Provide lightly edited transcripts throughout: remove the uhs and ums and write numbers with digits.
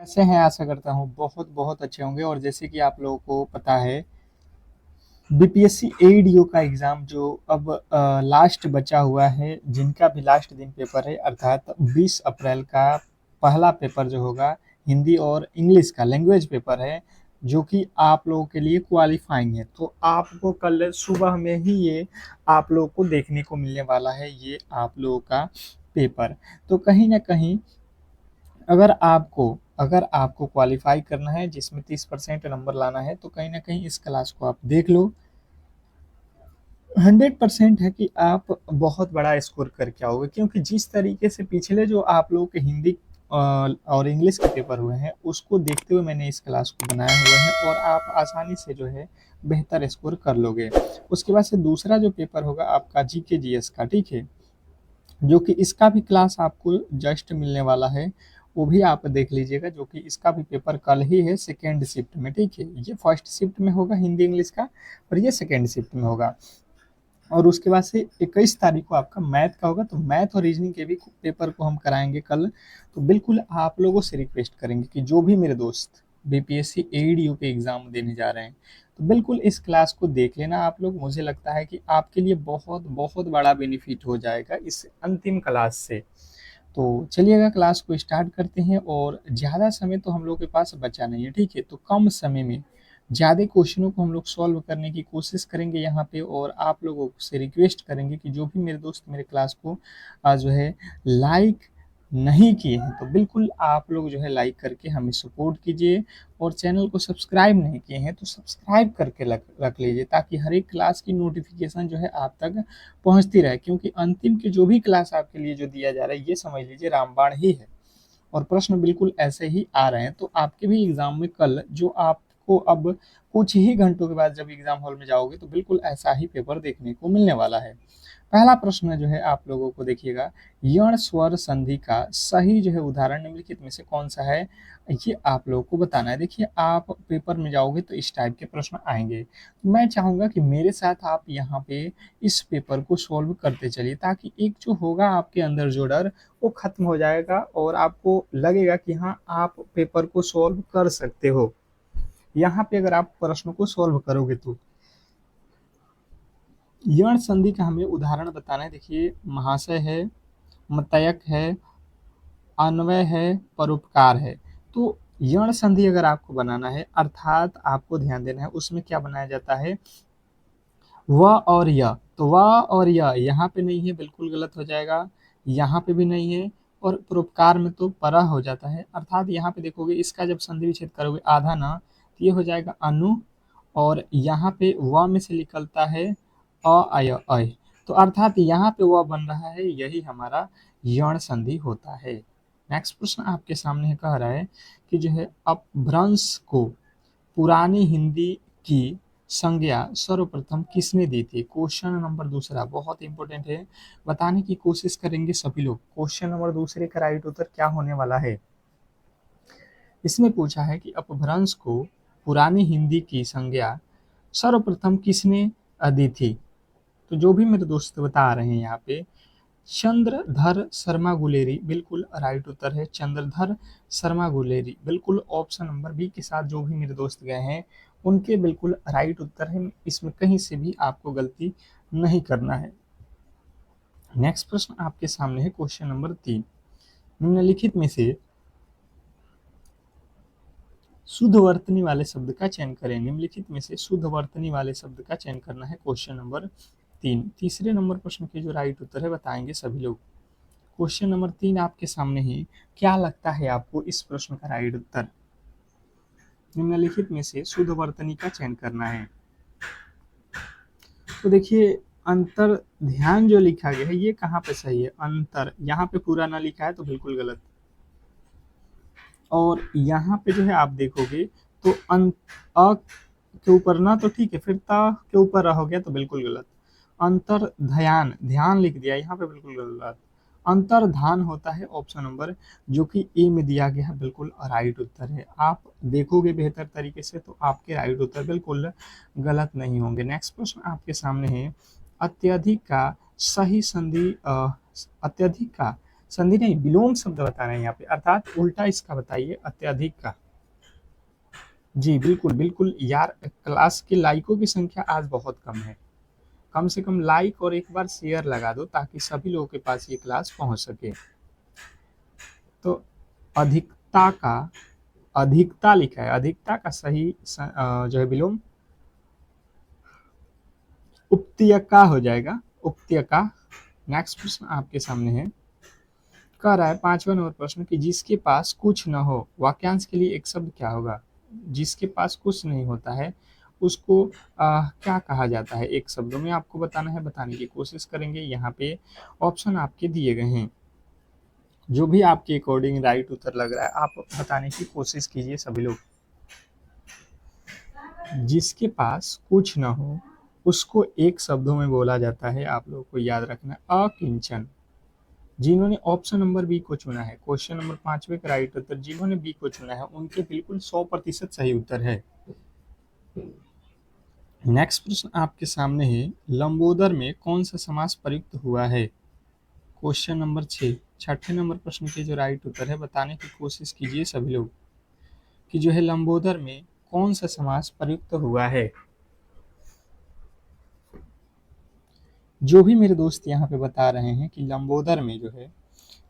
कैसे हैं? आशा करता हूँ बहुत बहुत अच्छे होंगे। और जैसे कि आप लोगों को पता है, बीपीएससी एईडीओ का एग्जाम जो अब लास्ट बचा हुआ है, जिनका भी लास्ट दिन पेपर है, अर्थात 20 अप्रैल का पहला पेपर जो होगा, हिंदी और इंग्लिश का लैंग्वेज पेपर है, जो कि आप लोगों के लिए क्वालिफाइंग है। तो आपको कल सुबह में ही ये आप लोगों को देखने को मिलने वाला है, ये आप लोगों का पेपर। तो कहीं ना कहीं अगर आपको क्वालिफाई करना है, जिसमें 30% नंबर लाना है, तो कहीं ना कहीं इस क्लास को आप देख लो। 100% है कि आप बहुत बड़ा स्कोर करके आओगे, क्योंकि जिस तरीके से पिछले जो आप लोगों के हिंदी और इंग्लिश के पेपर हुए हैं, उसको देखते हुए मैंने इस क्लास को बनाया हुआ है, और आप आसानी से जो है बेहतर स्कोर कर लोगे। उसके बाद से दूसरा जो पेपर होगा आपका जीके जीएस का, ठीक है, जो कि इसका भी क्लास आपको जस्ट मिलने वाला है, वो भी आप देख लीजिएगा, जो कि इसका भी पेपर कल ही है सेकेंड शिफ्ट में, ठीक है। ये फर्स्ट शिफ्ट में होगा हिंदी इंग्लिश का, और ये सेकेंड शिफ्ट में होगा। और उसके बाद से 21 तारीख को आपका मैथ का होगा, तो मैथ और रीजनिंग के भी पेपर को हम कराएंगे कल। तो बिल्कुल आप लोगों से रिक्वेस्ट करेंगे कि जो भी मेरे दोस्त बीपीएससी एईडीओ के एग्जाम देने जा रहे हैं, तो बिल्कुल इस क्लास को देख लेना आप लोग। मुझे लगता है कि आपके लिए बहुत बहुत बड़ा बेनिफिट हो जाएगा इस अंतिम क्लास से। तो चलिएगा, क्लास को स्टार्ट करते हैं। और ज़्यादा समय तो हम लोग के पास बचा नहीं है, ठीक है। तो कम समय में ज़्यादा क्वेश्चनों को हम लोग सॉल्व करने की कोशिश करेंगे यहाँ पे, और आप लोगों से रिक्वेस्ट करेंगे कि जो भी मेरे दोस्त मेरे क्लास को जो है लाइक नहीं किए हैं, तो बिल्कुल आप लोग जो है लाइक करके हमें सपोर्ट कीजिए। और चैनल को सब्सक्राइब नहीं किए हैं तो सब्सक्राइब करके रख लीजिए, ताकि हर एक क्लास की नोटिफिकेशन जो है आप तक पहुंचती रहे। क्योंकि अंतिम की जो भी क्लास आपके लिए जो दिया जा रहा है, ये समझ लीजिए रामबाण ही है, और प्रश्न बिल्कुल ऐसे ही आ रहे हैं। तो आपके भी एग्जाम में कल जो आपको अब कुछ ही घंटों के बाद जब एग्जाम हॉल में जाओगे, तो बिल्कुल ऐसा ही पेपर देखने को मिलने वाला है। पहला प्रश्न जो है आप लोगों को देखिएगा, यण स्वर संधि का सही जो है उदाहरण निम्नलिखित में से कौन सा है, ये आप लोगों को बताना है। देखिए, आप पेपर में जाओगे तो इस टाइप के प्रश्न आएंगे। मैं चाहूंगा कि मेरे साथ आप यहाँ पे इस पेपर को सॉल्व करते चलिए, ताकि एक जो होगा आपके अंदर जो डर, वो खत्म हो जाएगा, और आपको लगेगा कि हाँ, आप पेपर को सॉल्व कर सकते हो यहाँ पे, अगर आप प्रश्न को सॉल्व करोगे तो। यण संधि का हमें उदाहरण बताना है। देखिए, महाशय है, मतयक है, अन्वय है, परोपकार है। तो यण संधि अगर आपको बनाना है, अर्थात आपको ध्यान देना है उसमें क्या बनाया जाता है, व और य। तो व और य यहाँ पे नहीं है, बिल्कुल गलत हो जाएगा। यहाँ पे भी नहीं है, और परोपकार में तो पर हो जाता है। अर्थात यहाँ पे देखोगे, इसका जब संधि विच्छेद करोगे आधा ना, तो ये हो जाएगा अनु, और यहाँ पे व में से निकलता है आय अय। तो अर्थात यहाँ पे व बन रहा है, यही हमारा यण संधि होता है। नेक्स्ट प्रश्न आपके सामने कह रहा है कि जो है अपभ्रंश को पुरानी हिंदी की संज्ञा सर्वप्रथम किसने दी थी। क्वेश्चन नंबर दूसरा बहुत इंपॉर्टेंट है, बताने की कोशिश करेंगे सभी लोग। क्वेश्चन नंबर दूसरे का राइट उत्तर क्या होने वाला है। इसमें पूछा है कि अपभ्रंश को पुरानी हिंदी की संज्ञा सर्वप्रथम किसने दी थी। तो जो भी मेरे दोस्त बता रहे हैं यहाँ पे, चंद्रधर शर्मा गुलेरी बिल्कुल राइट उत्तर है। चंद्रधर शर्मा गुलेरी बिल्कुल ऑप्शन नंबर बी के साथ जो भी मेरे दोस्त गए हैं, उनके बिल्कुल राइट उत्तर है। इसमें कहीं से भी आपको गलती नहीं करना है। नेक्स्ट प्रश्न आपके सामने है, क्वेश्चन नंबर 3। निम्नलिखित में से शुद्ध वर्तनी वाले शब्द का चयन करें। निम्नलिखित में से शुद्ध वर्तनी वाले शब्द का चयन करना है, क्वेश्चन नंबर 3। तीसरे नंबर प्रश्न के जो राइट उत्तर है बताएंगे सभी लोग। क्वेश्चन नंबर 3 आपके सामने है, क्या लगता है आपको इस प्रश्न का राइट उत्तर। निम्नलिखित में से शुद्ध वर्तनी का चयन करना है। तो देखिए, अंतर ध्यान जो लिखा गया है, ये कहाँ पे सही है, अंतर यहाँ पे पूरा ना लिखा है तो बिल्कुल गलत। और यहाँ पे जो है आप देखोगे तो अ के ऊपर ना तो ठीक है, फिर ता के ऊपर हो गया तो बिल्कुल गलत। अंतर ध्यान, ध्यान लिख दिया यहाँ पे, बिल्कुल गलत। अंतर्धान होता है ऑप्शन नंबर, जो कि ए में दिया गया है, बिल्कुल राइट उत्तर है। आप देखोगे बेहतर तरीके से तो आपके राइट उत्तर बिल्कुल गलत नहीं होंगे। नेक्स्ट प्रश्न आपके सामने है, अत्यधिक का सही संधि अत्यधिक का संधि नहीं, विलोम शब्द बताना है यहाँ पे, अर्थात उल्टा इसका बताइए, अत्यधिक का। जी बिल्कुल बिल्कुल यार, क्लास के लाइकों की संख्या आज बहुत कम है। कम से कम लाइक और एक बार शेयर लगा दो ताकि सभी लोगों के पास ये क्लास पहुंच सके। तो अधिकता का, अधिकता लिखा है, अधिकता का सही जो है विलोम उपत्यका हो जाएगा, उपत्यका। नेक्स्ट प्रश्न आपके सामने है, कह रहा है 5वां नंबर प्रश्न कि जिसके पास कुछ न हो, वाक्यांश के लिए एक शब्द क्या होगा? जिसके पास कुछ नहीं होता है उसको क्या कहा जाता है? एक शब्दों में आपको बताना है, बताने की कोशिश करेंगे। यहाँ पे ऑप्शन आपके दिए गए हैं, जो भी आपके अकॉर्डिंग राइट उत्तर लग रहा है आप बताने की कोशिश कीजिए सभी लोग। जिसके पास कुछ न हो उसको एक शब्दों में बोला जाता है, आप लोगों को याद रखना, अकिंचन। जिन्होंने ऑप्शन नंबर बी को चुना है, क्वेश्चन नंबर 5वें का राइट उत्तर जिन्होंने बी को चुना है उनके बिल्कुल 100% सही उत्तर है। नेक्स्ट प्रश्न आपके सामने है, लंबोदर में कौन सा समास प्रयुक्त हुआ है? क्वेश्चन नंबर 6, छठे नंबर प्रश्न के जो राइट उत्तर है बताने की कोशिश कीजिए सभी लोग कि जो है लंबोदर में कौन सा समास प्रयुक्त हुआ है। जो भी मेरे दोस्त यहाँ पे बता रहे हैं कि लंबोदर में जो है,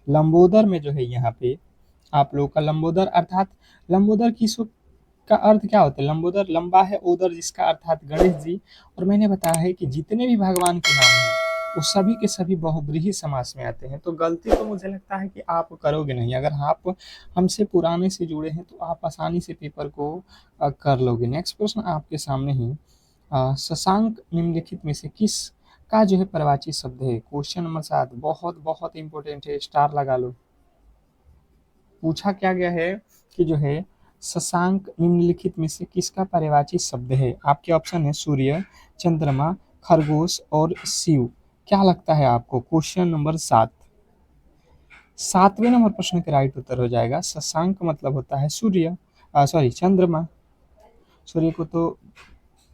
लंबोदर में जो है यहाँ पे आप लोग का लंबोदर, अर्थात लंबोदर किसको का अर्थ क्या होता है? लंबोदर लंबा है, ओदर जिसका अर्थात गणेश जी। और मैंने बताया है कि जितने भी भगवान के नाम हैं वो सभी के सभी बहुब्रीहि समास में आते हैं। तो गलती तो मुझे लगता है कि आप करोगे नहीं, अगर आप हमसे पुराने से जुड़े हैं तो आप आसानी से पेपर को कर लोगे। नेक्स्ट प्रश्न आपके सामने ही, शशांक निम्नलिखित में से किस का जो है पर्यायवाची शब्द है? क्वेश्चन नंबर 7 बहुत बहुत इंपॉर्टेंट है, स्टार लगा लो। पूछा क्या गया है कि जो है शशांक निम्नलिखित में से किसका पर्यायवाची शब्द है? आपके ऑप्शन है सूर्य, चंद्रमा, खरगोश और शिव। क्या लगता है आपको? क्वेश्चन नंबर 7, 7वें नंबर प्रश्न का राइट उत्तर हो जाएगा शशांक मतलब होता है सूर्य, सॉरी चंद्रमा। सूर्य को तो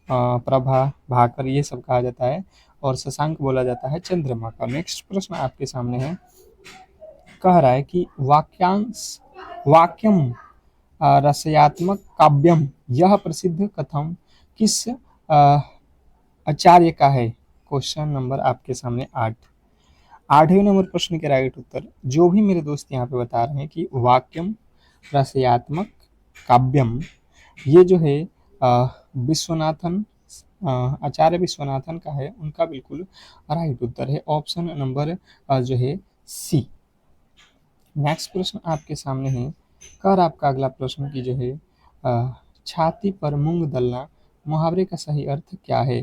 प्रभा, भाकर ये सब कहा जाता है और शशांक बोला जाता है चंद्रमा का। नेक्स्ट प्रश्न आपके सामने है, कह रहा है कि वाक्यांश, वाक्यम रसयात्मक काव्यम यह प्रसिद्ध कथम किस आचार्य का है? क्वेश्चन नंबर आपके सामने 8, 8वें नंबर प्रश्न के राइट उत्तर जो भी मेरे दोस्त यहाँ पे बता रहे हैं कि वाक्यम रसयात्मक काव्यम, ये जो है विश्वनाथन, आचार्य विश्वनाथन का है, उनका बिल्कुल राइट उत्तर है ऑप्शन नंबर जो है सी। नेक्स्ट प्रश्न आपके सामने है, कर आपका अगला प्रश्न की जो है छाती पर मूंग दलना मुहावरे का सही अर्थ क्या है?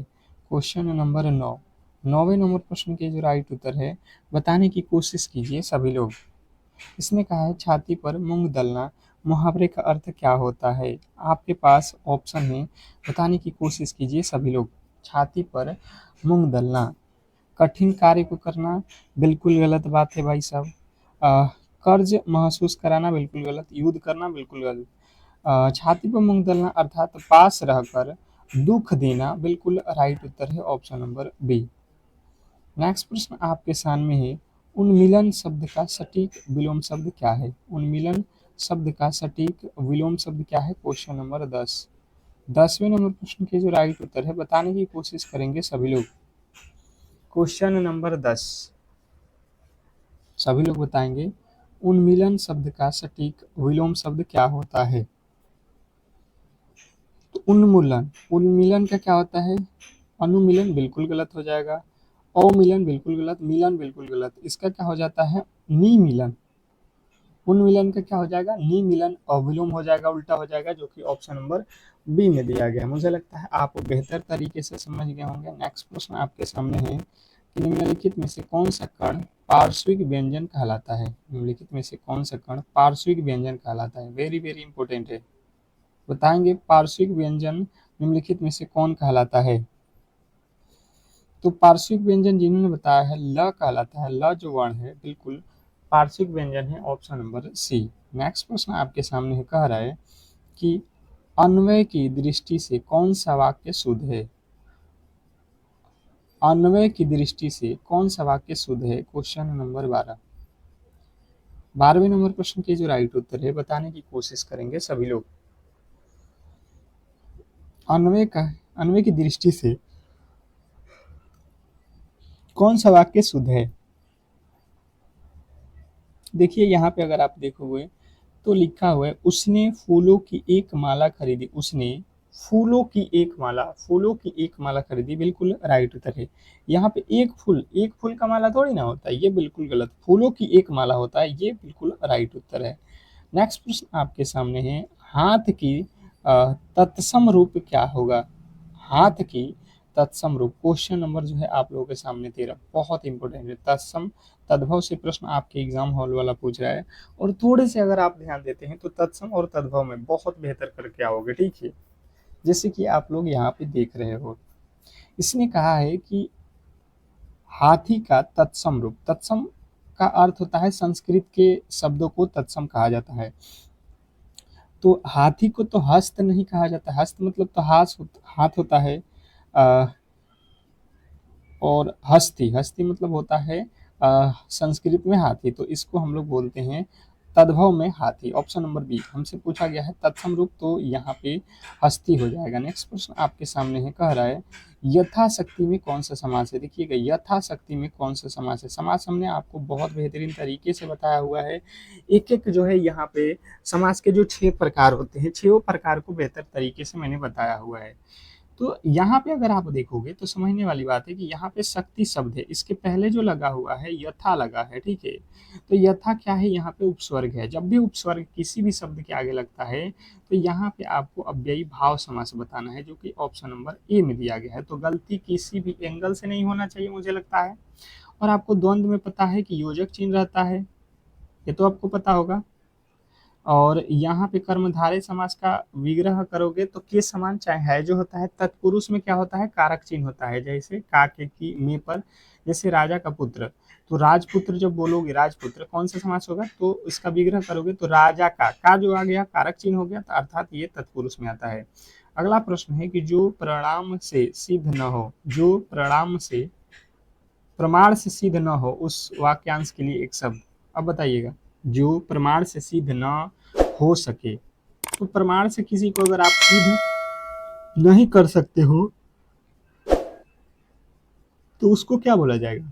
क्वेश्चन नंबर 9, 9वें नंबर प्रश्न के जो राइट उत्तर है बताने की कोशिश कीजिए सभी लोग। इसने कहा है छाती पर मूंग दलना मुहावरे का अर्थ क्या होता है? आपके पास ऑप्शन है, बताने की कोशिश कीजिए सभी लोग। छाती पर मूंग दलना, कठिन कार्य को करना, बिल्कुल गलत बात है भाई साहब। कर्ज महसूस कराना बिल्कुल गलत, युद्ध करना बिल्कुल गलत। छाती पर मूंग दलना अर्थात पास रहकर दुख देना बिल्कुल राइट उत्तर है ऑप्शन नंबर बी। नेक्स्ट प्रश्न आपके सामने है, उन्मिलन शब्द का सटीक विलोम शब्द क्या है? उन्मिलन शब्द का सटीक विलोम शब्द क्या है? क्वेश्चन नंबर 10, 10वें नंबर प्रश्न के जो राइट उत्तर है बताने की कोशिश करेंगे सभी लोग। क्वेश्चन नंबर 10 सभी लोग बताएंगे, उन्मिलन शब्द का सटीक विलोम शब्द क्या होता है? तो उन्मूलन, उन्मिलन का क्या होता है? अनुमिलन बिल्कुल गलत हो जाएगा, अवमिलन बिल्कुल गलत, मिलन बिल्कुल गलत। इसका क्या हो जाता है? निमिलन। उन्मिलन का क्या हो जाएगा? निमिलन। अविलोम हो जाएगा, उल्टा हो जाएगा, जो कि ऑप्शन नंबर बी में दिया गया। मुझे लगता है आप बेहतर तरीके से समझ गए होंगे। नेक्स्ट प्रश्न आपके सामने है कि निम्नलिखित में से कौन सा कण पार्श्विक व्यंजन कहलाता है? निम्नलिखित में से कौन सा कण पार्श्विक व्यंजन कहलाता है? वेरी वेरी इंपॉर्टेंट है, बताएंगे पार्श्विक व्यंजन निम्नलिखित में से कौन कहलाता है? तो पार्श्विक व्यंजन जिन्होंने बताया है ल कहलाता है, ल जो वर्ण है बिल्कुल पार्श्विक व्यंजन है ऑप्शन नंबर सी। नेक्स्ट प्रश्न आपके सामने है, कह रहा है कि अन्वय की दृष्टि से कौन सा वाक्य शुद्ध है? अन्वय की दृष्टि से कौन सा वाक्य शुद्ध है? क्वेश्चन नंबर 12, 12वें नंबर प्रश्न के जो राइट उत्तर है बताने की कोशिश करेंगे सभी लोग। अन्वय की दृष्टि से कौन सा वाक्य शुद्ध है? देखिए यहाँ पे अगर आप देखोगे तो लिखा हुआ है उसने फूलों की एक माला खरीदी। उसने फूलों की एक माला खरीदी, बिल्कुल राइट उत्तर है। यहाँ पे एक फूल का माला थोड़ी ना होता है, ये बिल्कुल गलत। फूलों की एक माला होता है, ये बिल्कुल राइट उत्तर है। नेक्स्ट प्रश्न आपके सामने है, हाथ की तत्सम रूप क्या होगा? हाथ की तत्सम रूप, क्वेश्चन नंबर जो है आप लोगों के सामने 13, बहुत इंपॉर्टेंट है। तत्सम तद्भव से प्रश्न आपके एग्जाम हॉल वाला पूछ रहा है, और थोड़े से अगर आप ध्यान देते हैं तो तत्सम और तद्भव में बहुत बेहतर करके आओगे, ठीक है। जैसे कि आप लोग यहाँ पे देख रहे हो, इसने कहा है कि हाथी का तत्सम रूप। तत्सम का अर्थ होता है, संस्कृत के शब्दों को तत्सम कहा जाता है। तो हाथी को तो हस्त नहीं कहा जाता, हस्त मतलब तो हाथ होता है। अ, और हस्ती हस्ती मतलब होता है संस्कृत में हाथी, तो इसको हम लोग बोलते हैं तद्भव में हाथी। ऑप्शन नंबर बी हमसे पूछा गया है तत्सम रूप, तो यहाँ पे हस्ती हो जाएगा। नेक्स्ट प्रश्न आपके सामने है, कह रहा है यथाशक्ति में कौन सा समास है? देखिएगा यथाशक्ति में कौन सा समास है। समास हमने आपको बहुत बेहतरीन तरीके से बताया हुआ है। एक एक जो है यहाँ पे समास के जो 6 प्रकार होते हैं, 6 प्रकार को बेहतर तरीके से मैंने बताया हुआ है। तो यहाँ पे अगर आप देखोगे तो समझने वाली बात है कि यहाँ पे शक्ति शब्द है, इसके पहले जो लगा हुआ है यथा लगा है, ठीक है। तो यथा क्या है? यहाँ पे उपस्वर्ग है। जब भी उपस्वर्ग किसी भी शब्द के आगे लगता है तो यहाँ पे आपको अव्ययी भाव समास बताना है, जो कि ऑप्शन नंबर ए में दिया गया है। तो गलती किसी भी एंगल से नहीं होना चाहिए मुझे लगता है। और आपको द्वंद्व में पता है कि योजक चिन्ह रहता है, ये तो आपको पता होगा। और यहाँ पे कर्मधारय समास का विग्रह करोगे तो के समान चाहे है जो होता है, तत्पुरुष में क्या होता है? कारक चिन्ह होता है। जैसे का के की में पर, जैसे राजा का पुत्र, तो राजपुत्र जब बोलोगे राजपुत्र कौन सा समास होगा? तो इसका विग्रह करोगे तो राजा का जो आ गया कारक चिन्ह हो गया, तो अर्थात ये तत्पुरुष में आता है। अगला प्रश्न है कि जो प्रणाम से सिद्ध न हो, जो प्रमाण से सिद्ध न हो, उस वाक्यांश के लिए एक शब्द। अब बताइएगा, जो प्रमाण से सिद्ध न हो सके, तो प्रमाण से किसी को अगर आप सिद्ध नहीं कर सकते हो तो उसको क्या बोला जाएगा?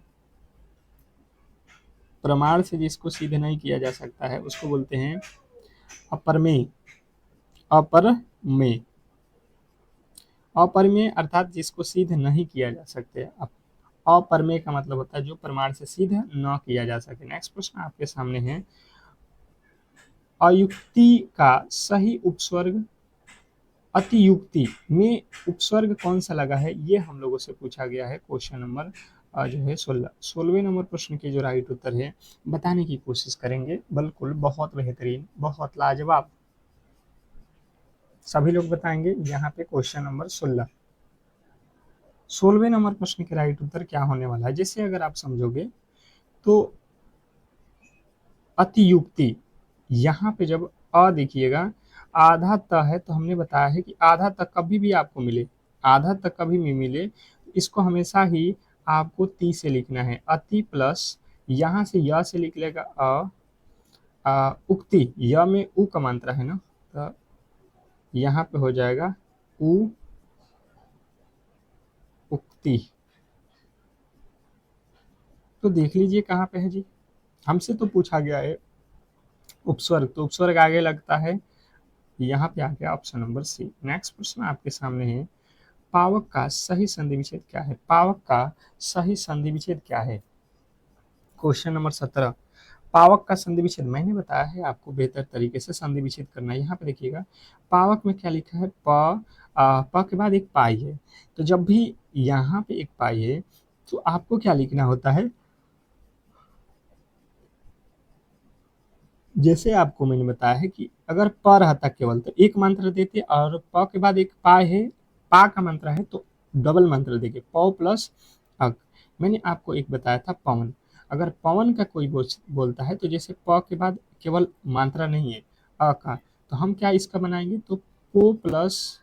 प्रमाण से जिसको सिद्ध नहीं किया जा सकता है उसको बोलते हैं अपरमेय। अपरमेय अपरमेय अर्थात जिसको सिद्ध नहीं किया जा सकते। अपरमेय का मतलब होता है जो प्रमाण से सिद्ध न किया जा सके। नेक्स्ट प्रश्न आपके सामने है, अयुक्ति का सही उपस्वर्ग, अतियुक्ति में उपसर्ग कौन सा लगा है? ये हम लोगों से पूछा गया है। क्वेश्चन नंबर जो है 16वें नंबर प्रश्न के जो राइट उत्तर है बताने की कोशिश करेंगे। बिल्कुल बहुत बेहतरीन, बहुत लाजवाब, सभी लोग बताएंगे। यहाँ पे क्वेश्चन नंबर 16वें नंबर प्रश्न के राइट उत्तर क्या होने वाला है? जैसे अगर आप समझोगे तो अतियुक्ति, यहाँ पे जब अ देखिएगा आधा त है, तो हमने बताया है कि आधा तक कभी भी आपको मिले, आधा तक कभी भी मिले, इसको हमेशा ही आपको ती से लिखना है। अति प्लस यहाँ से य से लिख लेगा उक्ति, य में उ का मात्रा है ना, तो यहाँ पे हो जाएगा उ उक्ति। तो देख लीजिए कहाँ पे है जी, हमसे तो पूछा गया है उपस्वर्ग, तो उपस्वर्ग आगे लगता है, यहाँ पे आ गया ऑप्शन नंबर सी। नेक्स्ट प्रश्न आपके सामने है, पावक का सही संधि विच्छेद क्या है? पावक का सही संधि विच्छेद क्या है? क्वेश्चन नंबर 17, पावक का संधि विच्छेद मैंने बताया है आपको बेहतर तरीके से संधि विच्छेद करना है। यहाँ पे देखिएगा पावक में क्या लिखा है, प के बाद एक पाई है, तो जब भी यहाँ पे एक पाई है तो आपको क्या लिखना होता है? जैसे आपको मैंने बताया है कि अगर प रहता केवल तो एक मंत्र देते, और प के बाद एक पा है, पा का मंत्र है तो डबल मंत्र देंगे, प प्लस अक। मैंने आपको एक बताया था पवन, अगर पवन का कोई बोलता है तो जैसे प के बाद केवल मात्रा नहीं है अ का, तो हम क्या इसका बनाएंगे? तो पो प्लस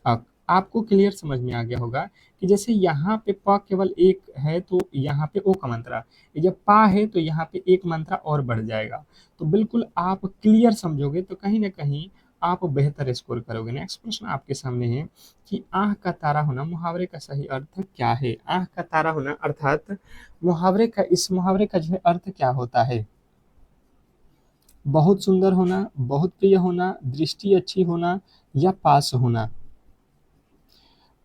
अक, आपको क्लियर समझ में आ गया होगा कि जैसे यहाँ पे प केवल एक है तो यहाँ पे ओ का मात्रा, ये जब पा है तो यहाँ पे एक मात्रा और बढ़ जाएगा। तो बिल्कुल आप क्लियर समझोगे तो कहीं न कहीं आप बेहतर स्कोर करोगे। नेक्स्ट प्रश्न आपके सामने है कि आँख का तारा होना मुहावरे का सही अर्थ क्या है? आँख का तारा होना अर्थात इस मुहावरे का जो है अर्थ क्या होता है? बहुत सुंदर होना, बहुत प्रिय होना, दृष्टि अच्छी होना या पास होना?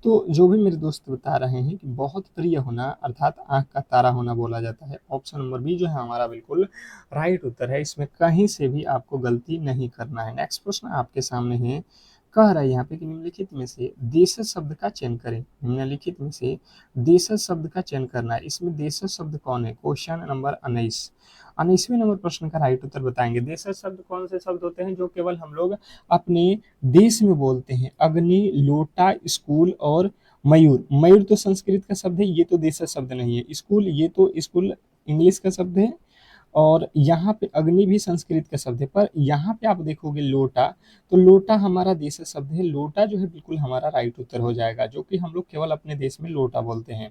तो जो भी मेरे दोस्त बता रहे हैं कि बहुत प्रिय होना अर्थात आँख का तारा होना बोला जाता है। ऑप्शन नंबर बी जो है हमारा बिल्कुल राइट उत्तर है। इसमें कहीं से भी आपको गलती नहीं करना है। नेक्स्ट प्रश्न आपके सामने है, कह रहा है यहाँ पे कि निम्नलिखित में से देशज शब्द का चयन करें। निम्नलिखित में से देशज शब्द का चयन करना है। इसमें देशज शब्द कौन है? Question number 19। 19वें नंबर प्रश्न का राइट उत्तर बताएंगे। देशज शब्द कौन से शब्द होते हैं जो केवल हम लोग अपने देश में बोलते हैं? अग्नि, लोटा, स्कूल और मयूर। मयूर तो संस्कृत का शब्द है, ये तो देशज शब्द नहीं है। स्कूल, ये तो स्कूल इंग्लिश का शब्द है और यहाँ पे अग्नि भी संस्कृत का शब्द है। पर यहाँ पे आप देखोगे लोटा, तो लोटा हमारा देशज शब्द है। लोटा जो है बिल्कुल हमारा राइट उत्तर हो जाएगा, जो कि हम लोग केवल अपने देश में लोटा बोलते हैं।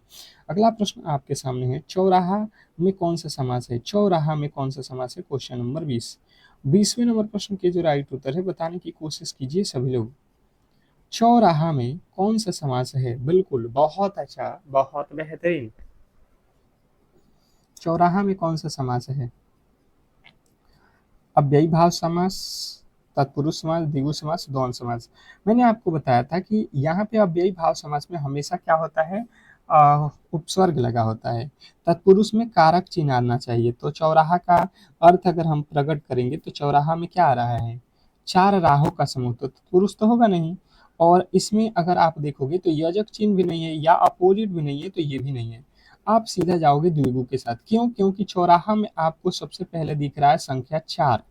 अगला प्रश्न आपके सामने है, चौराहा में कौन सा समास है? चौराहा में कौन सा समास है? Question number 20। 20वें नंबर प्रश्न के जो राइट उत्तर है बताने की कोशिश कीजिए सभी लोग। चौराहा में कौन सा समास है? बिल्कुल, बहुत अच्छा, बहुत बेहतरीन। चौराहा में कौन सा समास है? अव्ययी भाव समास, तत्पुरुष समास, द्विगु समास, द्वंद्व समास। मैंने आपको बताया था कि यहाँ पे अव्ययी भाव समास में हमेशा क्या होता है? उपसर्ग लगा होता है। तत्पुरुष में कारक चिन्ह आना चाहिए। तो चौराहा का अर्थ अगर हम प्रकट करेंगे तो चौराहा में क्या आ रहा है? चार राहों का समूह। तो तत्पुरुष तो होगा नहीं। और इसमें अगर आप देखोगे तो यजक चिन्ह भी नहीं है या अपोजिट भी नहीं है, तो ये भी नहीं है। आप सीधा जाओगे द्विगु के साथ। क्यों? क्योंकि चौराहा में आपको सबसे पहले दिख रहा है संख्या 4।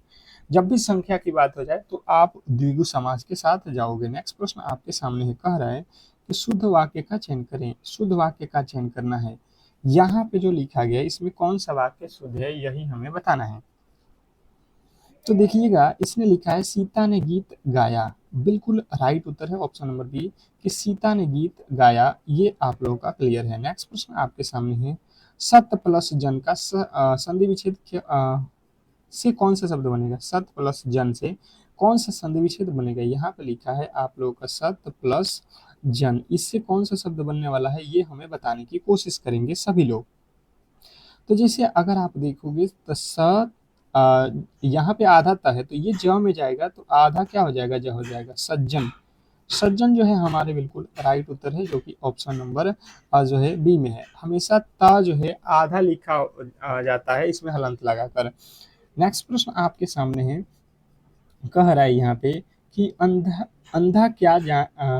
जब भी संख्या की बात हो जाए तो आप द्विगु समास के साथ जाओगे। नेक्स्ट प्रश्न आपके सामने है, कह रहा है कि शुद्ध वाक्य का चयन करें। शुद्ध वाक्य का चयन करना है। यहाँ पे जो लिखा गया है इसमें कौन सा वाक्य शुद्ध है, यही हमें बताना है। तो देखिएगा, इसने लिखा है सीता ने गीत गाया। बिल्कुल राइट उत्तर है ऑप्शन नंबर बी कि सीता ने गीत गाया। ये आप लोगों का क्लियर है। नेक्स्ट प्रश्न आपके सामने है, सत प्लस जन का संधि विच्छेद से कौन सा शब्द बनेगा? सत प्लस जन से कौन सा संधि विच्छेद बनेगा? यहाँ पे लिखा है आप लोगों का सत प्लस जन। इससे कौन सा शब्द बनने वाला है ये हमें बताने की कोशिश करेंगे सभी लोग। तो जैसे अगर आप देखोगे तो यहाँ पे आधा त है तो ये ज में जाएगा तो आधा क्या हो जाएगा? ज हो जाएगा। सज्जन। सज्जन जो है हमारे बिल्कुल राइट उत्तर है, जो कि ऑप्शन नंबर जो है बी में है। हमेशा ता जो है आधा लिखा जाता है इसमें हलंत लगाकर। नेक्स्ट प्रश्न आपके सामने है, कह रहा है यहाँ पे कि अंधा अंधा क्या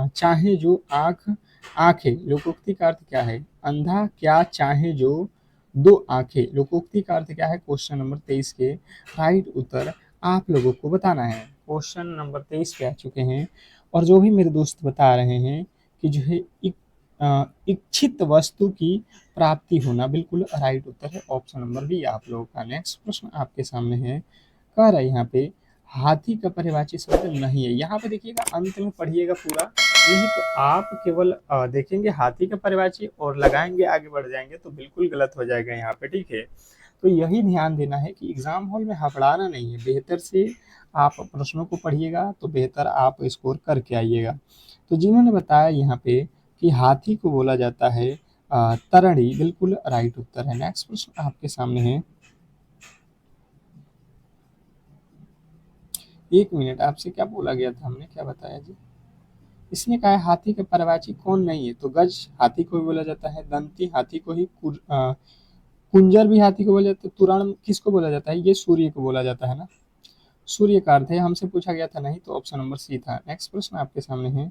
चाहे जो आंखें। लोकोक्ति का अर्थ क्या है? अंधा क्या चाहे जो दो आंखें। लोकोक्ति का अर्थ क्या है? क्वेश्चन नंबर 23 के राइट उत्तर आप लोगों को बताना है। क्वेश्चन नंबर 23 पे आ चुके हैं और जो भी मेरे दोस्त बता रहे हैं कि जो है इच्छित वस्तु की प्राप्ति होना, बिल्कुल राइट उत्तर है ऑप्शन नंबर बी आप लोगों का। नेक्स्ट प्रश्न आपके सामने है, कह रहा है यहाँ पे हाथी का पर्यायवाची शब्द नहीं है। यहाँ पे देखिएगा, अंत में पढ़िएगा पूरा, नहीं तो आप केवल देखेंगे हाथी का पर्यायवाची और लगाएंगे आगे बढ़ जाएंगे तो बिल्कुल गलत हो जाएगा यहाँ पे, ठीक है। तो यही ध्यान देना है कि एग्जाम हॉल में हड़बड़ाना नहीं है। बेहतर से आप प्रश्नों को पढ़िएगा तो बेहतर आप स्कोर करके आइएगा। तो जिन्होंने बताया यहाँ पे कि हाथी को बोला जाता है तरणी, बिल्कुल राइट उत्तर है। नेक्स्ट प्रश्न आपके सामने है, एक मिनट, आपसे क्या बोला गया था? हमने क्या बताया जी? इसने कहा है हाथी का पर्यायवाची कौन नहीं है? तो गज हाथी को भी बोला जाता है, दंती हाथी को ही, कुंजर भी हाथी को बोला जाता है, तुरण किसको बोला जाता है? ये सूर्य को बोला जाता है ना। सूर्य का अर्थ है, हमसे पूछा गया था नहीं तो ऑप्शन नंबर सी था। नेक्स्ट प्रश्न आपके सामने है,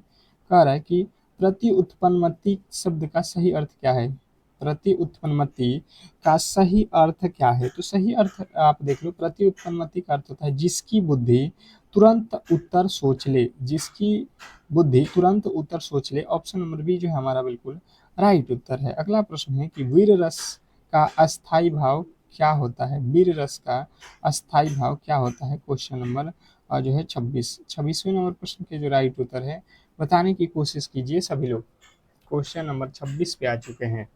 कह रहा है कि प्रति उत्पन्नमति शब्द का सही अर्थ क्या है? प्रति उत्पन्नमति का सही अर्थ क्या है? तो सही अर्थ आप देख लो, प्रति उत्पन्नमति का अर्थ होता है जिसकी बुद्धि तुरंत उत्तर सोच ले। जिसकी बुद्धि तुरंत उत्तर सोच ले। ऑप्शन नंबर बी जो है हमारा बिल्कुल राइट उत्तर है। अगला प्रश्न है कि वीर रस का अस्थाई भाव क्या होता है? वीर रस का अस्थाई भाव क्या होता है? क्वेश्चन नंबर और जो है 26वें नंबर प्रश्न के जो राइट उत्तर है बताने की कोशिश कीजिए सभी लोग। क्वेश्चन नंबर 26 पे आ चुके हैं।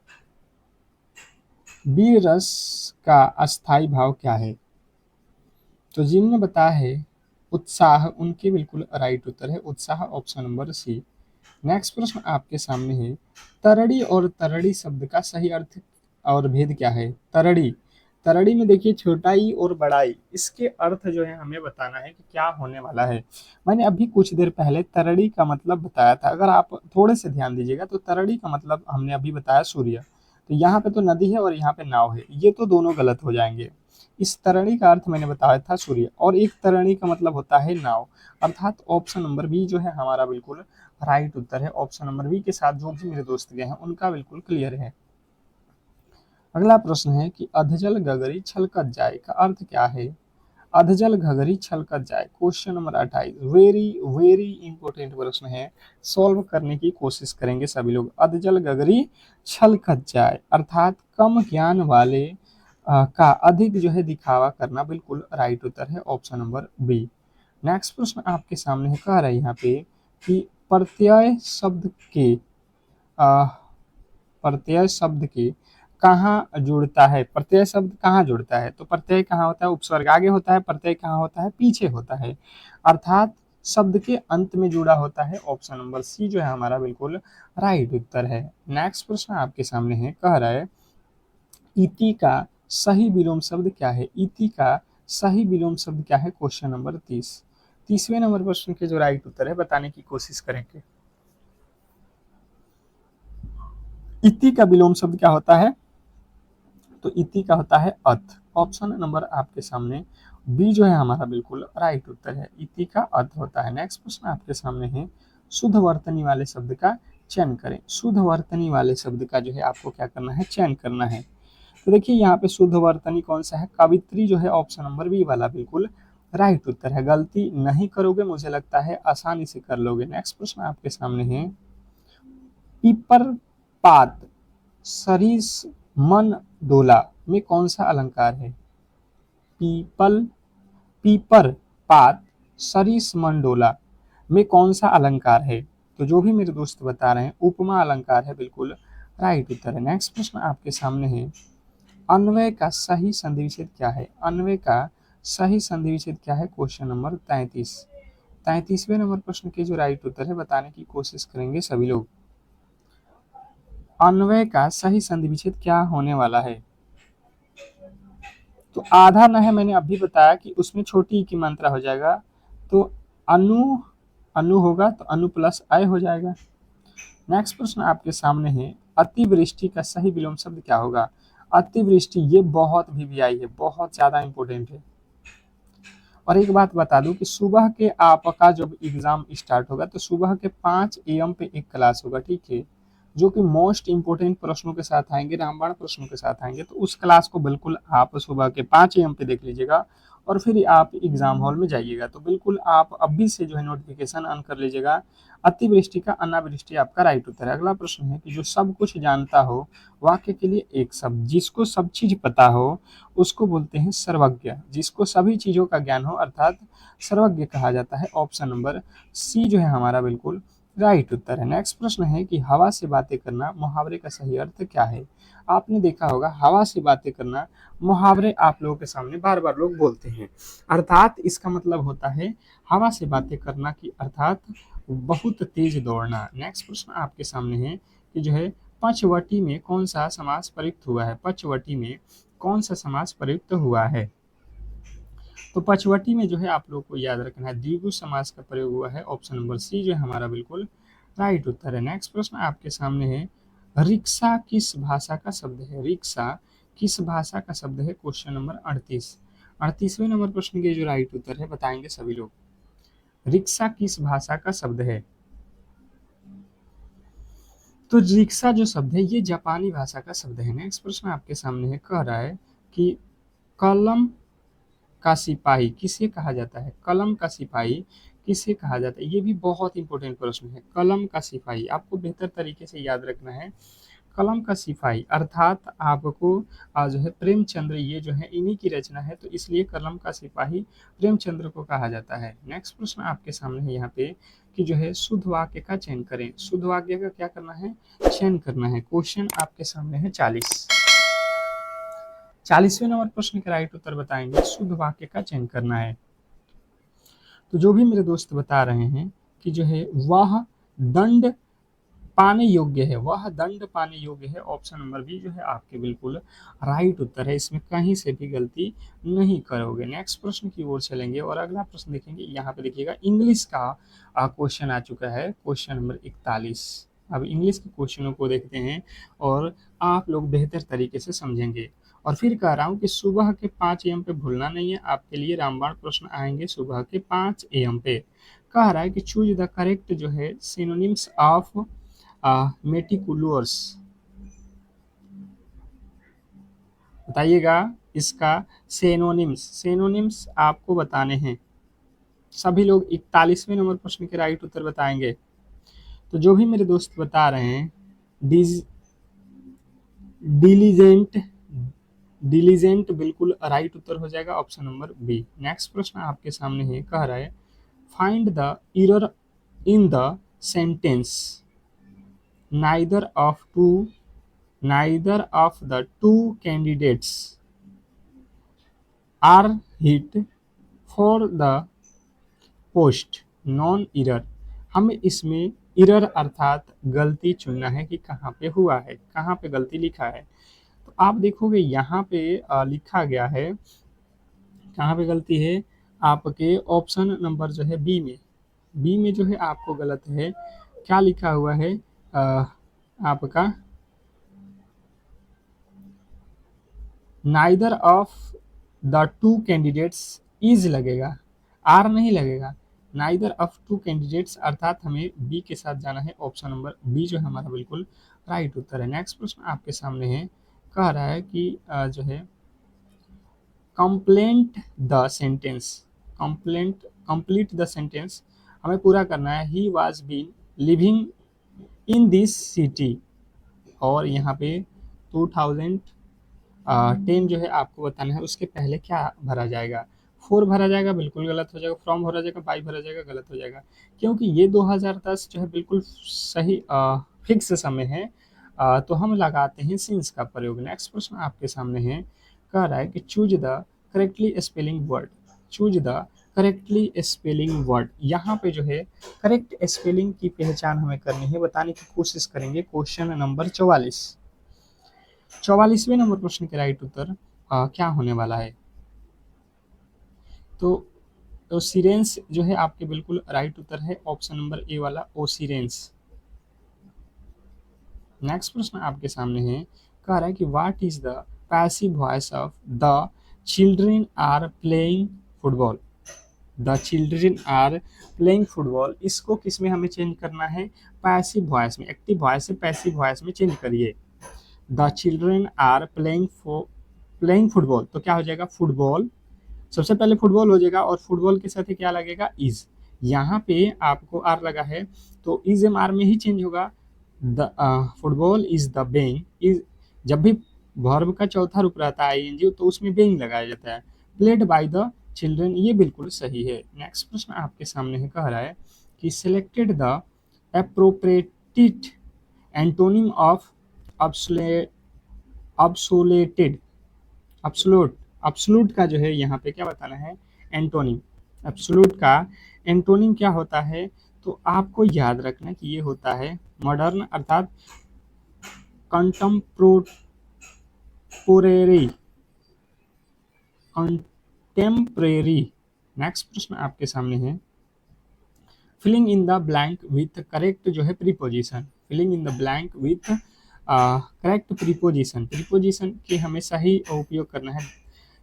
वीर रस का अस्थाई भाव क्या है? तो जिनने बताया है उत्साह, उनके बिल्कुल राइट उत्तर है उत्साह, ऑप्शन नंबर सी। नेक्स्ट प्रश्न आपके सामने है, तरड़ी और तरड़ी शब्द का सही अर्थ और भेद क्या है? तरड़ी, तरड़ी में देखिए छोटाई और बड़ाई, इसके अर्थ जो है हमें बताना है कि क्या होने वाला है। मैंने अभी कुछ देर पहले तरड़ी का मतलब बताया था, अगर आप थोड़े से ध्यान दीजिएगा तो तरड़ी का मतलब हमने अभी बताया सूर्य। तो यहाँ पे तो नदी है और यहाँ पे नाव है, ये तो दोनों गलत हो जाएंगे। इस तरणी का अर्थ मैंने बताया था सूर्य, और एक तरणी का मतलब होता है नाव, अर्थात ऑप्शन नंबर बी जो है हमारा बिल्कुल राइट उत्तर है। ऑप्शन नंबर बी के साथ जो भी मेरे दोस्त गए हैं उनका बिल्कुल क्लियर है। अगला प्रश्न है कि अधजल गगरी छलकत जाए का अर्थ क्या है? अधजल घगरी छलकत जाए, question number 28, very very important प्रश्न है, सॉल्व करने की कोशिश करेंगे सभी लोग। अधजल गगरी छलकत जाए अर्थात कम ज्ञान वाले का अधिक जो है दिखावा करना, बिल्कुल राइट उत्तर है ऑप्शन नंबर बी। नेक्स्ट प्रश्न आपके सामने है, कह रहा है यहाँ पे कि प्रत्यय शब्द के आ, प्रत्यय शब्द के कहाँ जुड़ता है? प्रत्यय शब्द कहाँ जुड़ता है? तो प्रत्यय कहाँ होता है? उपसर्ग आगे होता है। प्रत्यय कहाँ होता है? पीछे होता है, अर्थात शब्द के अंत में जुड़ा होता है। ऑप्शन नंबर सी जो है हमारा बिल्कुल राइट उत्तर है। नेक्स्ट प्रश्न आपके सामने है, कह रहा है इति का सही विलोम शब्द क्या है? इति का सही विलोम शब्द क्या है? Question number 30। 30वें नंबर प्रश्न के जो राइट उत्तर है बताने की कोशिश करेंगे। इति का विलोम शब्द क्या होता है? तो इति का होता है अथ। ऑप्शन नंबर आपके सामने बी जो है हमारा बिल्कुल राइट उत्तर है, इति का अर्थ होता है। नेक्स्ट प्रश्न आपके सामने है, शुद्ध वर्तनी वाले शब्द का चयन करें। शुद्ध वर्तनी वाले शब्द का जो है आपको क्या करना है? चयन करना है। तो देखिए यहाँ पे शुद्ध वर्तनी कौन सा है? कवित्री जो है ऑप्शन नंबर बी वाला बिल्कुल राइट उत्तर है। गलती नहीं करोगे, मुझे लगता है आसानी से कर लोगे। नेक्स्ट प्रश्न आपके सामने है, पीपर पात सरिस मन डोला में कौन सा अलंकार है? पीपल, पीपर पात सरिस मन डोला में कौन सा अलंकार है? तो जो भी मेरे दोस्त बता रहे हैं उपमा अलंकार है, बिल्कुल राइट उत्तर है। नेक्स्ट प्रश्न आपके सामने है, अन्वय का सही संधि विच्छेद क्या है? अन्वय का सही संधि विच्छेद क्या है? Question number 33। 33वें नंबर प्रश्न के जो राइट उत्तर है बताने की कोशिश करेंगे सभी लोग। अन्वय का सही संधि विच्छेद क्या होने वाला है? तो आधा न है, मैंने अभी बताया कि उसमें छोटी की मात्रा हो जाएगा, तो अनु, अनु होगा तो अनु प्लस आय हो जाएगा। नेक्स्ट प्रश्न आपके सामने है, अतिवृष्टि का सही विलोम शब्द क्या होगा? अतिवृष्टि, ये बहुत वीवीआई है, बहुत ज्यादा इंपॉर्टेंट है। और एक बात बता दूं कि सुबह के आपका जब एग्जाम स्टार्ट होगा तो सुबह के 5 AM पे एक क्लास होगा, ठीक है, जो कि मोस्ट इंपोर्टेंट प्रश्नों के साथ आएंगे, रामबाण प्रश्नों के साथ आएंगे। तो उस क्लास को बिल्कुल आप सुबह के 5 AM पे देख लीजिएगा और फिर आप एग्जाम हॉल में जाइएगा। तो बिल्कुल आप अभी से जो है नोटिफिकेशन ऑन कर लीजिएगा। अतिवृष्टि का अनावृष्टि आपका राइट उत्तर है। अगला प्रश्न है कि जो सब कुछ जानता हो वाक्य के लिए एक शब्द। जिसको सब चीज पता हो उसको बोलते हैं सर्वज्ञ। जिसको सभी चीजों का ज्ञान हो अर्थात सर्वज्ञ कहा जाता है। ऑप्शन नंबर सी जो है हमारा बिल्कुल राइट उत्तर है। नेक्स्ट प्रश्न है कि हवा से बातें करना मुहावरे का सही अर्थ क्या है? आपने देखा होगा हवा से बातें करना मुहावरे आप लोगों के सामने बार बार लोग बोलते हैं, अर्थात इसका मतलब होता है हवा से बातें करना की अर्थात बहुत तेज दौड़ना। नेक्स्ट प्रश्न आपके सामने है कि जो है पंचवटी में कौन सा समास प्रयुक्त हुआ है? पंचवटी में कौन सा समास प्रयुक्त हुआ है? तो पंचवटी में जो है आप लोग को याद रखना है द्विगु समास का प्रयोग हुआ है। ऑप्शन नंबर सी जो है हमारा बिल्कुल राइट उत्तर है। नेक्स्ट प्रश्न आपके सामने है, रिक्शा किस भाषा का शब्द है? रिक्शा किस भाषा का शब्द है? Question number 38। 38वें नंबर प्रश्न के जो राइट उत्तर है बताएंगे सभी लोग। रिक्शा किस भाषा का शब्द है? तो रिक्शा जो शब्द है ये जापानी भाषा का शब्द है। नेक्स्ट प्रश्न आपके सामने है, कह रहा है कि कलम का सिपाही किसे कहा जाता है? कलम का सिपाही किसे कहा जाता है? ये भी बहुत इंपॉर्टेंट प्रश्न है। कलम का सिपाही आपको बेहतर तरीके से याद रखना है। कलम का सिपाही अर्थात आपको जो है प्रेमचंद्र, ये जो है इन्हीं की रचना है, तो इसलिए कलम का सिपाही प्रेमचंद्र को कहा जाता है। नेक्स्ट प्रश्न आपके सामने है यहाँ पे कि जो है शुद्ध वाक्य का चयन करें। शुद्ध वाक्य का क्या करना है, चयन करना है। क्वेश्चन आपके सामने है 40वें नंबर प्रश्न का राइट उत्तर बताएंगे, शुद्ध वाक्य का चयन करना है। तो जो भी मेरे दोस्त बता रहे हैं कि जो है वह दंड पाने योग्य है, वह दंड पाने योग्य है, ऑप्शन नंबर बी जो है आपके बिल्कुल राइट उत्तर है, इसमें कहीं से भी गलती नहीं करोगे। नेक्स्ट प्रश्न की ओर चलेंगे और अगला प्रश्न देखेंगे। यहाँ पे देखिएगा इंग्लिश का क्वेश्चन आ चुका है, क्वेश्चन नंबर 41। अब इंग्लिश के क्वेश्चनों को देखते हैं और आप लोग बेहतर तरीके से समझेंगे। और फिर कह रहा हूँ कि सुबह के 5 AM पे भूलना नहीं है, आपके लिए रामबाण प्रश्न आएंगे सुबह के 5 AM पे। कह रहा है कि चूज द करेक्ट जो है सिनोनिम्स ऑफ मेटिकुलर्स, बताइएगा इसका सेनोनिम्स। सेनोनिम्स आपको बताने हैं। सभी लोग 41वें नंबर प्रश्न के राइट उत्तर बताएंगे। तो जो भी मेरे दोस्त बता रहे हैं, डिलीजेंट, डिलीजेंट बिल्कुल राइट उत्तर हो जाएगा, ऑप्शन नंबर बी। नेक्स्ट प्रश्न आपके सामने है, कह रहा है find the error in the sentence neither of the two candidates are hit for the post non error। हमें इसमें error अर्थात गलती चुनना है कि कहाँ पे हुआ है, कहाँ पे गलती लिखा है। तो आप देखोगे यहाँ पे लिखा गया है, कहाँ पे गलती है, आपके ऑप्शन नंबर जो है बी में। बी में जो है आपको गलत है, क्या लिखा हुआ है आपका neither of the two candidates is लगेगा, आर नहीं लगेगा। नाइदर ऑफ टू कैंडिडेट्स अर्थात हमें बी के साथ जाना है, ऑप्शन नंबर बी जो है हमारा बिल्कुल राइट उत्तर है। नेक्स्ट प्रश्न आपके सामने है, कह रहा है कि जो है complaint the sentence, complete the sentence हमें पूरा करना है। He was been living in this city, और यहाँ पे 2010 जो है आपको बताना है, उसके पहले क्या भरा जाएगा। 4 भरा जाएगा, बिल्कुल गलत हो जाएगा। फ्रॉम भरा जाएगा, बाई भरा जाएगा, गलत हो जाएगा, क्योंकि ये 2010 जो है बिल्कुल सही फिक्स समय है। तो हम लगाते हैं सिंस का प्रयोग। नेक्स्ट प्रश्न आपके सामने है, कह रहा है कि choose the correctly spelling word. Choose the correctly spelling word, यहाँ पे जो है करेक्ट स्पेलिंग की पहचान हमें करनी है, बताने की कोशिश करेंगे। क्वेश्चन नंबर 44वें नंबर प्रश्न के राइट उत्तर क्या होने वाला है। तो ओसिरेंस जो है आपके बिल्कुल राइट उत्तर है, ऑप्शन नंबर ए वाला ओसिरेंस। नेक्स्ट प्रश्न आपके सामने है, कह रहा है कि what is the passive voice of the children are playing football. The children are playing football, इसको किस में हमें चेंज करना है, पैसिव वॉइस में। एक्टिव वॉइस से पैसिव वॉइस में चेंज करिए। The children are playing football, तो क्या हो जाएगा, फुटबॉल, सबसे पहले फुटबॉल हो जाएगा और फुटबॉल के साथ ही क्या लगेगा, इज। यहाँ पे आपको आर लगा है तो इज एम आर में ही चेंज होगा। The football is the being, is जब भी वर्ब का चौथा रूप रहता है आईएनजी तो उसमें बेइंग लगाया जाता है। प्लेड बाय द चिल्ड्रन, ये बिल्कुल सही है। नेक्स्ट प्रश्न आपके सामने है, कह रहा है कि selected the appropriated antonym of obsoleted. Absolute का जो है यहाँ पे क्या बताना है, एंटोनिम। एब्सोल्यूट का एंटोनिम क्या होता है, तो आपको याद रखना कि ये होता है मॉडर्न अर्थात कंटेम्पोरेरी। नेक्स्ट प्रश्न आपके सामने है, filling in the blank with correct जो है preposition. Filling in the blank with correct preposition, preposition के हमेशा ही उपयोग करना है।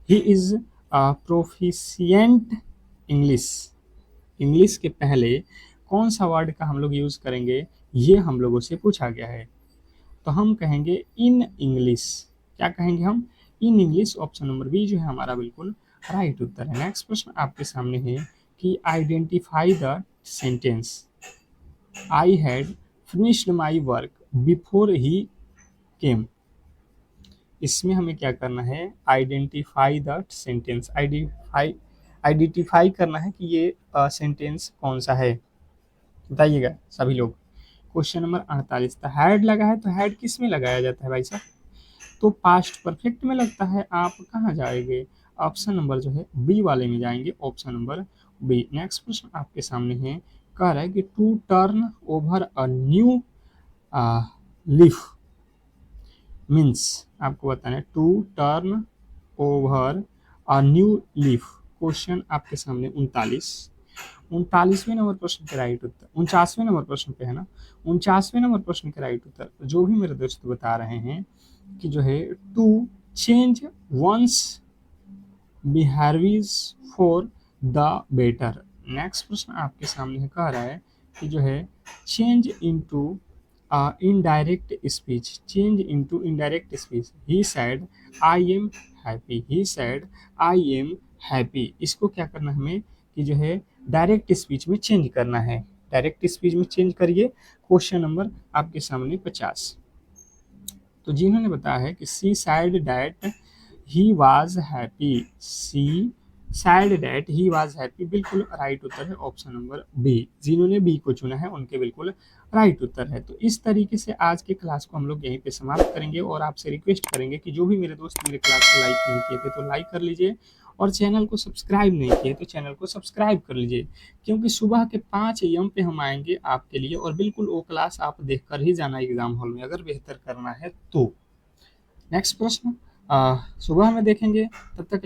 He is proficient English, English के पहले कौन सा वर्ड का हम लोग यूज करेंगे, ये हम लोगों से पूछा गया है। तो हम कहेंगे इन इंग्लिश। क्या कहेंगे हम, in English. Option number B जो है हमारा बिल्कुल राइट उत्तर है। नेक्स्ट प्रश्न आपके सामने है कि identify the sentence I had finished my work before he came. इसमें हमें क्या करना है, आइडेंटिफाई द सेंटेंस, आइडेंटिफाई करना है कि ये सेंटेंस कौन सा है, बताइएगा सभी लोग। क्वेश्चन नंबर 48, तो हैड लगा है, तो हैड किस में लगाया जाता है भाई साहब, तो पास्ट परफेक्ट में लगता है। आप कहाँ जाएंगे, ऑप्शन नंबर जो है बी वाले में जाएंगे, ऑप्शन नंबर बी। नेक्स्ट प्रश्न आपके सामने है, कह रहा है कि to turn over a new leaf means, आपको बताना है to turn over a new leaf. Question आपके सामने 39वें नंबर प्रश्न के राइट उत्तर, 49वें नंबर प्रश्न पे है ना, 49वें नंबर प्रश्न के राइट उत्तर जो भी मेरे दोस्त बता रहे हैं कि जो है to change one's behaviours for the better. Next प्रश्न आपके सामने है, कह रहा है कि जो है change into indirect speech, change into indirect speech, he said I am happy, he said I am happy. इसको क्या करना है हमें कि जो है डायरेक्ट स्पीच में चेंज करना है, डायरेक्ट स्पीच में चेंज करिए। क्वेश्चन नंबर आपके सामने 50, तो जिन्होंने बताया है कि she said that he was happy, she said that he was happy, बिल्कुल राइट उत्तर है ऑप्शन नंबर बी। जिन्होंने बी को चुना है उनके बिल्कुल राइट उत्तर है। तो इस तरीके से आज के क्लास को हम लोग यहीं पे समाप्त करेंगे और आपसे रिक्वेस्ट करेंगे कि जो भी मेरे दोस्त मेरे क्लास को लाइक नहीं किए थे तो लाइक कर लीजिए, और चैनल को सब्सक्राइब नहीं किए तो चैनल को सब्सक्राइब कर लीजिए, क्योंकि सुबह के 5 AM पे हम आएंगे आपके लिए, और बिल्कुल वो क्लास आप देख कर ही जाना एग्जाम हॉल में अगर बेहतर करना है तो। नेक्स्ट प्रश्न सुबह में देखेंगे, तब तक